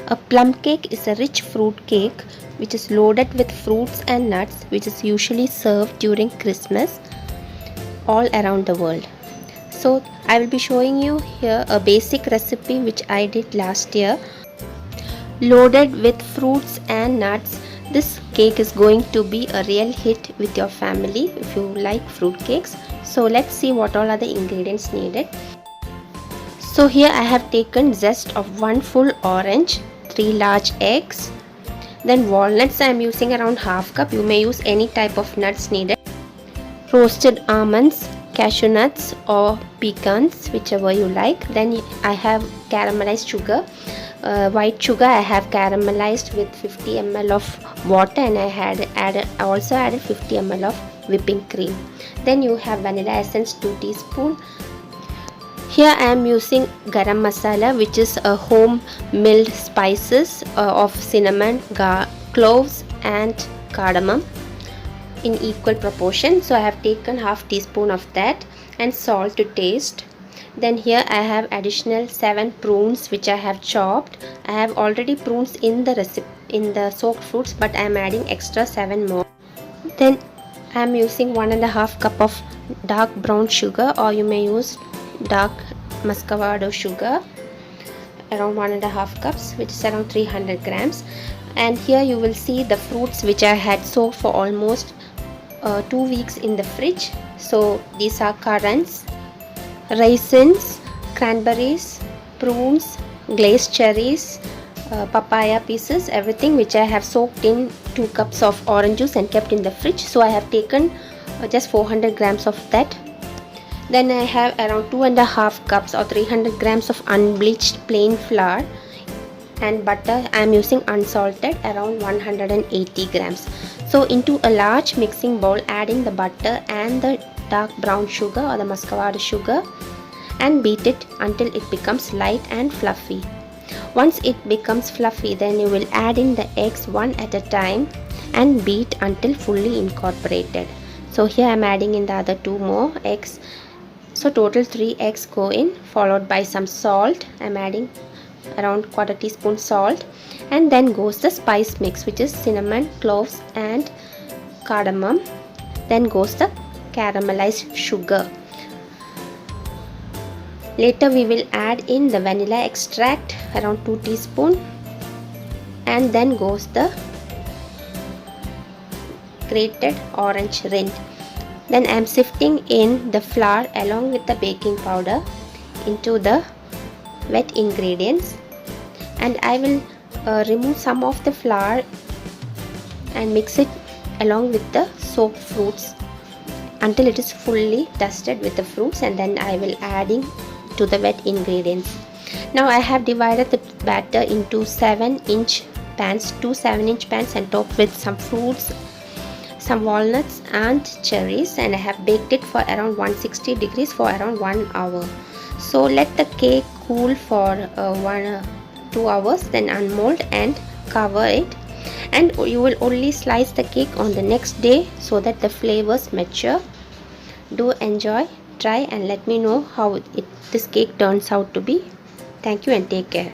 A plum cake is a rich fruit cake which is loaded with fruits and nuts, which is usually served during Christmas all around the world. So I will be showing you here a basic recipe which I did last year. Loaded with fruits and nuts, this cake is going to be a real hit with your family if you like fruit cakes. So let's see what all are the ingredients needed. So here I have taken zest of 1 full orange, 3 large eggs, then walnuts I am using around half cup. You may use any type of nuts needed. Roasted almonds, cashew nuts or pecans, whichever you like. Then I have caramelized sugar. White sugar I have caramelized with 50 ml of water, and I also added 50 ml of whipping cream. Then you have vanilla essence 2 teaspoons. Here I am using garam masala, which is a home milled spices of cinnamon, cloves and cardamom in equal proportion. So I have taken half teaspoon of that, and salt to taste. Then here I have additional 7 prunes which I have chopped. I have already prunes in the recipe in the soaked fruits, but I am adding extra 7 more. Then I am using 1.5 cup of dark brown sugar, or you may use dark muscovado sugar, around 1.5 cups, which is around 300 grams. And here you will see the fruits which I had soaked for almost 2 weeks in the fridge. So these are currants, raisins, cranberries, prunes, glazed cherries, papaya pieces, everything which I have soaked in 2 cups of orange juice and kept in the fridge. So I have taken just 400 grams of that. Then I have around 2.5 cups or 300 grams of unbleached plain flour, and butter I am using unsalted, around 180 grams. So into a large mixing bowl, adding the butter and the dark brown sugar or the muscovado sugar, and beat it until it becomes light and fluffy. Once it becomes fluffy, then you will add in the eggs one at a time and beat until fully incorporated. So here I am adding in the other 2 more eggs. So total 3 eggs go in, followed by some salt. I am adding around 1/4 teaspoon salt, and then goes the spice mix, which is cinnamon, cloves and cardamom. Then goes the caramelized sugar. Later we will add in the vanilla extract, around 2 teaspoon, and then goes the grated orange rind. Then I am sifting in the flour along with the baking powder into the wet ingredients, and I will remove some of the flour and mix it along with the soaked fruits until it is fully dusted with the fruits, and then I will adding to the wet ingredients. Now I have divided the batter into 7-inch pans, 2 7-inch pans, and topped with some fruits, some walnuts and cherries, and I have baked it for around 160 degrees for around 1 hour. So let the cake cool for 2 hours, then unmold and cover it, and you will only slice the cake on the next day so that the flavors mature. Do enjoy, try, and let me know how this cake turns out to be. Thank you and take care.